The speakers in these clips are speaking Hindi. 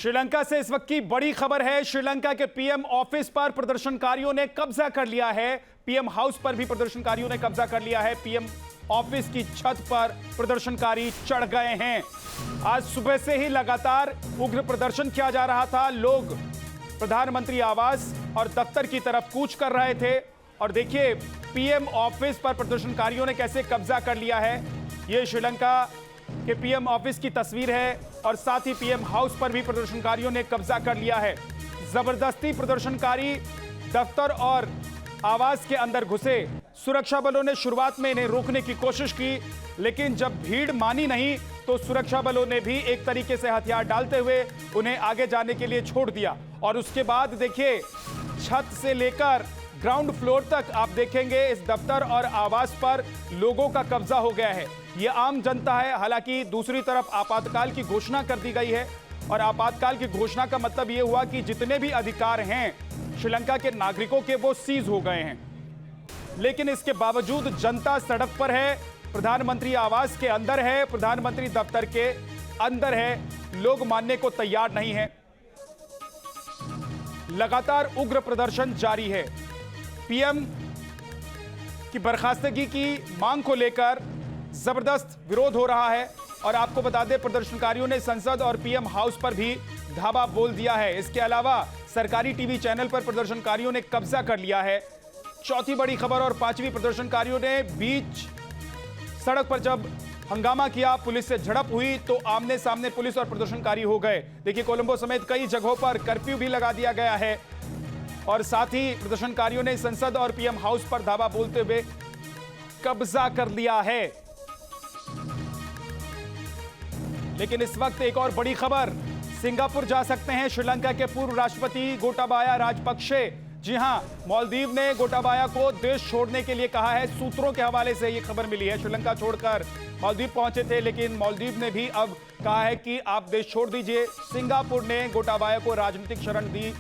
श्रीलंका से इस वक्त की बड़ी खबर है। श्रीलंका के पीएम ऑफिस पर प्रदर्शनकारियों ने कब्जा कर लिया है। पीएम हाउस पर भी प्रदर्शनकारियों ने कब्जा कर लिया है। पीएम ऑफिस की छत पर प्रदर्शनकारी चढ़ गए हैं। आज सुबह से ही लगातार उग्र प्रदर्शन किया जा रहा था। लोग प्रधानमंत्री आवास और दफ्तर की तरफ कूच कर रहे थे। और देखिए पीएम ऑफिस पर प्रदर्शनकारियों ने कैसे कब्जा कर लिया है। यह श्रीलंका के पीएम ऑफिस की तस्वीर है और साथ ही पीएम हाउस पर भी प्रदर्शनकारियों ने कब्जा कर लिया है। जबरदस्ती प्रदर्शनकारी दफ्तर और आवास के अंदर घुसे। सुरक्षा बलों ने शुरुआत में इन्हें रोकने की कोशिश की, लेकिन जब भीड़ मानी नहीं तो सुरक्षा बलों ने भी एक तरीके से हथियार डालते हुए उन्हें आगे जाने के लिए छोड़ दिया। और उसके बाद देखिए छत से लेकर ग्राउंड फ्लोर तक आप देखेंगे इस दफ्तर और आवास पर लोगों का कब्जा हो गया है। ये आम जनता है। हालांकि दूसरी तरफ आपातकाल की घोषणा कर दी गई है और आपातकाल की घोषणा का मतलब ये हुआ कि जितने भी अधिकार हैं श्रीलंका के नागरिकों के वो सीज हो गए हैं। लेकिन इसके बावजूद जनता सड़क पर है, प्रधानमंत्री आवास के अंदर है, प्रधानमंत्री दफ्तर के अंदर है। लोग मानने को तैयार नहीं है। लगातार उग्र प्रदर्शन जारी है। पीएम की बर्खास्तगी की मांग को लेकर जबरदस्त विरोध हो रहा है। और आपको बता दें प्रदर्शनकारियों ने संसद और पीएम हाउस पर भी धावा बोल दिया है। इसके अलावा सरकारी टीवी चैनल पर प्रदर्शनकारियों ने कब्जा कर लिया है। चौथी बड़ी खबर और पांचवी, प्रदर्शनकारियों ने बीच सड़क पर जब हंगामा किया, पुलिस से झड़प हुई तो आमने सामने पुलिस और प्रदर्शनकारी हो गए। देखिए कोलंबो समेत कई जगहों पर कर्फ्यू भी लगा दिया गया है। और साथ ही प्रदर्शनकारियों ने संसद और पीएम हाउस पर धावा बोलते हुए कब्जा कर लिया है। लेकिन इस वक्त एक और बड़ी खबर, सिंगापुर जा सकते हैं श्रीलंका के पूर्व राष्ट्रपति गोटाबाया राजपक्षे। जी हां, मालदीव ने गोटाबाया को देश छोड़ने के लिए कहा है। सूत्रों के हवाले से यह खबर मिली है। श्रीलंका छोड़कर मालदीव पहुंचे थे, लेकिन मालदीव ने भी अब कहा है कि आप देश छोड़ दीजिए। सिंगापुर ने गोटाबाया को राजनीतिक शरण दी,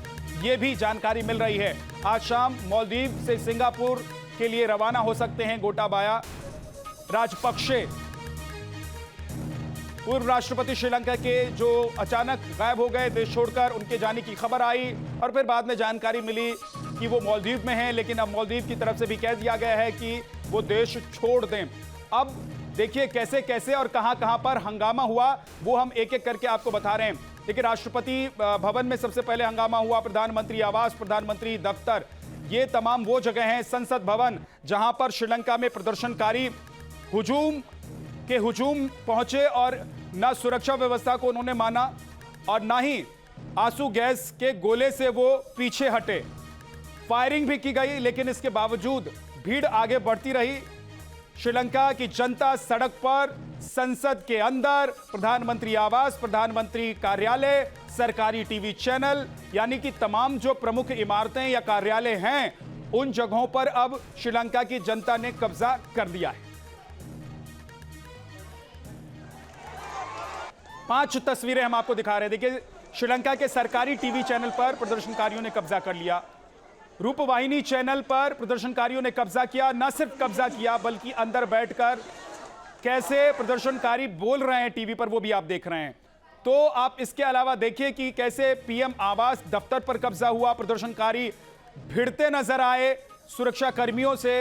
ये भी जानकारी मिल रही है। आज शाम मालदीव से सिंगापुर के लिए रवाना हो सकते हैं गोटाबाया राजपक्षे। पूर्व राष्ट्रपति श्रीलंका के जो अचानक गायब हो गए देश छोड़कर, उनके जाने की खबर आई और फिर बाद में जानकारी मिली कि वो मालदीव में हैं। लेकिन अब मालदीव की तरफ से भी कह दिया गया है कि वो देश छोड़ दें। अब देखिए कैसे कैसे और कहां कहां पर हंगामा हुआ वो हम एक एक करके आपको बता रहे हैं। देखिए राष्ट्रपति भवन में सबसे पहले हंगामा हुआ। प्रधानमंत्री आवास, प्रधानमंत्री दफ्तर, ये तमाम वो जगह हैं, संसद भवन, जहां पर श्रीलंका में प्रदर्शनकारी हुजूम पहुंचे और ना सुरक्षा व्यवस्था को उन्होंने माना और ना ही आंसू गैस के गोले से वो पीछे हटे। फायरिंग भी की गई, लेकिन इसके बावजूद भीड़ आगे बढ़ती रही। श्रीलंका की जनता सड़क पर, संसद के अंदर, प्रधानमंत्री आवास, प्रधानमंत्री कार्यालय, सरकारी टीवी चैनल, यानी कि तमाम जो प्रमुख इमारतें या कार्यालय हैं उन जगहों पर अब श्रीलंका की जनता ने कब्जा कर लिया है। 5 तस्वीरें हम आपको दिखा रहे हैं। देखिए श्रीलंका के सरकारी टीवी चैनल पर प्रदर्शनकारियों ने कब्जा कर लिया। रूपवाहिनी चैनल पर प्रदर्शनकारियों ने कब्जा किया। न सिर्फ कब्जा किया बल्कि अंदर बैठकर कैसे प्रदर्शनकारी बोल रहे हैं टीवी पर, वो भी आप देख रहे हैं। तो आप इसके अलावा देखिए कि कैसे पीएम आवास दफ्तर पर कब्जा हुआ। प्रदर्शनकारी भिड़ते नजर आए। सुरक्षा कर्मियों से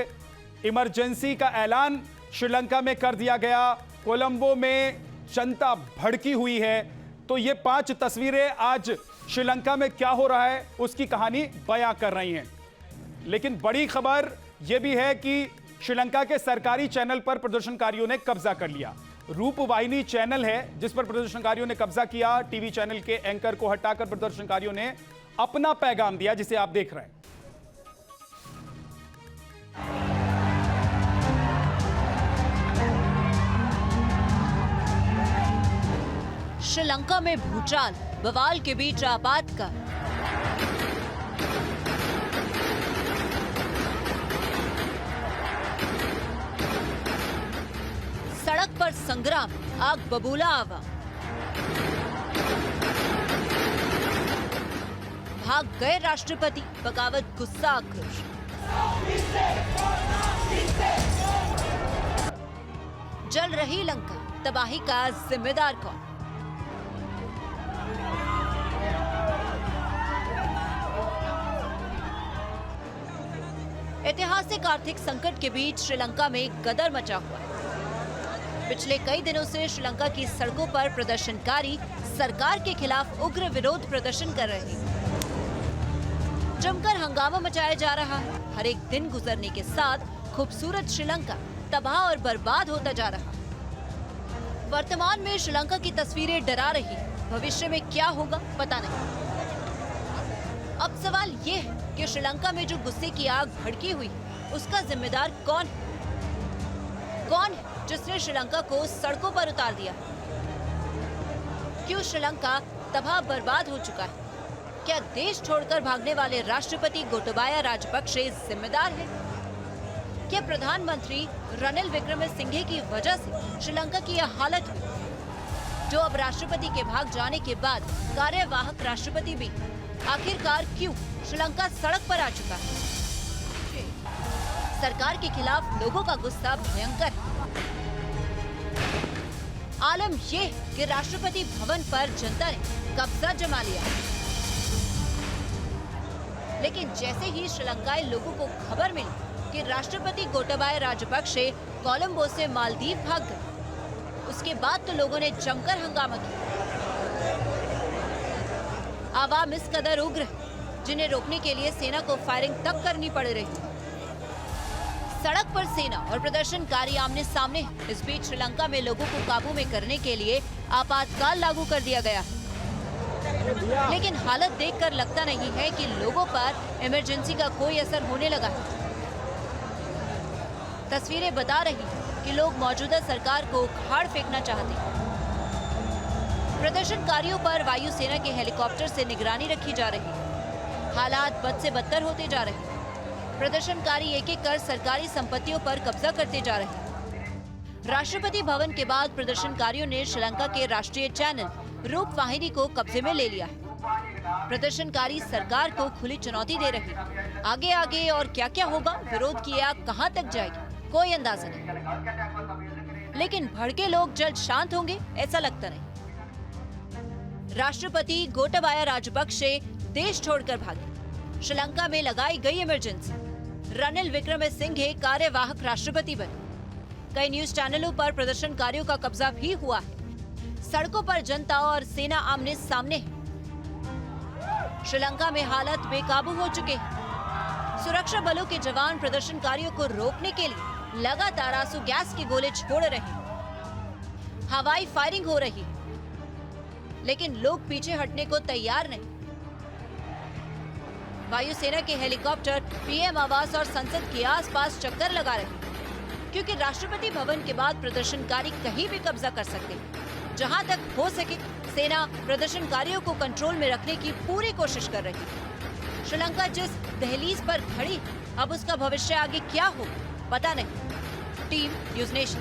इमरजेंसी का ऐलान श्रीलंका में कर दिया गया। कोलंबो में जनता भड़की हुई है। तो ये 5 तस्वीरें आज श्रीलंका में क्या हो रहा है उसकी कहानी बयां कर रही हैं। लेकिन बड़ी खबर यह भी है कि श्रीलंका के सरकारी चैनल पर प्रदर्शनकारियों ने कब्जा कर लिया। रूपवाहिनी चैनल है जिस पर प्रदर्शनकारियों ने कब्जा किया। टीवी चैनल के एंकर को हटाकर प्रदर्शनकारियों ने अपना पैगाम दिया, जिसे आप देख रहे हैं। श्रीलंका में भूचाल, बवाल के बीच आपातकाल। सड़क पर संग्राम, आग बबूला आवाम। भाग गए राष्ट्रपति, बगावत गुस्सा आक्रोश। जल रही लंका, तबाही का जिम्मेदार कौन? ऐतिहासिक आर्थिक संकट के बीच श्रीलंका में गदर मचा हुआ है। पिछले कई दिनों से श्रीलंका की सड़कों पर प्रदर्शनकारी सरकार के खिलाफ उग्र विरोध प्रदर्शन कर रहे हैं। जमकर हंगामा मचाया जा रहा है। हर एक दिन गुजरने के साथ खूबसूरत श्रीलंका तबाह और बर्बाद होता जा रहा है। वर्तमान में श्रीलंका की तस्वीरें डरा रही, भविष्य में क्या होगा पता नहीं। अब सवाल ये है कि श्रीलंका में जो गुस्से की आग भड़की हुई, उसका जिम्मेदार कौन है? कौन है जिसने श्रीलंका को सड़कों पर उतार दिया? क्यों श्रीलंका तबाह बर्बाद हो चुका है? क्या देश छोड़कर भागने वाले राष्ट्रपति गोटाबाया राजपक्षे जिम्मेदार है? क्या प्रधानमंत्री रनिल विक्रमसिंघे की वजह से श्रीलंका की यह हालत हुई, जो अब राष्ट्रपति के भाग जाने के बाद कार्यवाहक राष्ट्रपति भी आखिरकार क्यों श्रीलंका सड़क पर आ चुका है? सरकार के खिलाफ लोगों का गुस्सा भयंकर है। आलम ये कि राष्ट्रपति भवन पर जनता ने कब्जा जमा लिया, लेकिन जैसे ही श्रीलंकाई लोगों को खबर मिली कि राष्ट्रपति गोटाबाया राजपक्षे कोलंबो से मालदीव भाग गए, उसके बाद तो लोगों ने जमकर हंगामा किया। आवाम इस कदर उग्र है, जिन्हें रोकने के लिए सेना को फायरिंग तक करनी पड़ रही है। सड़क पर सेना और प्रदर्शनकारी आमने सामने हैं। इस बीच श्रीलंका में लोगों को काबू में करने के लिए आपातकाल लागू कर दिया गया है, लेकिन हालत देखकर लगता नहीं है कि लोगों पर इमरजेंसी का कोई असर होने लगा है। तस्वीरें बता रही हैं कि लोग मौजूदा सरकार को उखाड़ फेंकना चाहते हैं। प्रदर्शनकारियों पर वायुसेना के हेलीकॉप्टर से निगरानी रखी जा रही है। हालात बद से बदतर होते जा रहे हैं। प्रदर्शनकारी एक एक कर सरकारी संपत्तियों पर कब्जा करते जा रहे हैं। राष्ट्रपति भवन के बाद प्रदर्शनकारियों ने श्रीलंका के राष्ट्रीय चैनल रूपवाहिनी को कब्जे में ले लिया है। प्रदर्शनकारी सरकार को खुली चुनौती दे रहे हैं। आगे आगे और क्या क्या होगा, विरोध की आग कहां तक जाएगी, कोई अंदाजा नहीं। लेकिन भड़के लोग जल्द शांत होंगे ऐसा लगता नहीं। राष्ट्रपति गोटाबाया राजपक्षे देश छोड़कर भागे। श्रीलंका में लगाई गई इमरजेंसी। रनिल विक्रमसिंघे कार्यवाहक राष्ट्रपति बने। कई न्यूज चैनलों पर प्रदर्शनकारियों का कब्जा भी हुआ है। सड़कों पर जनता और सेना आमने सामने है। श्रीलंका में हालत बेकाबू हो चुके हैं। सुरक्षा बलों के जवान प्रदर्शनकारियों को रोकने के लिए लगातार आंसू गैस के गोले छोड़ रहे हैं। हवाई फायरिंग हो रही है, लेकिन लोग पीछे हटने को तैयार नहीं। वायुसेना के हेलीकॉप्टर पीएम आवास और संसद के आसपास चक्कर लगा रहे हैं, क्योंकि राष्ट्रपति भवन के बाद प्रदर्शनकारी कहीं भी कब्जा कर सकते हैं। जहां तक हो सके सेना प्रदर्शनकारियों को कंट्रोल में रखने की पूरी कोशिश कर रही है। श्रीलंका जिस दहलीज पर खड़ी, अब उसका भविष्य आगे क्या हो पता नहीं। Team news nation.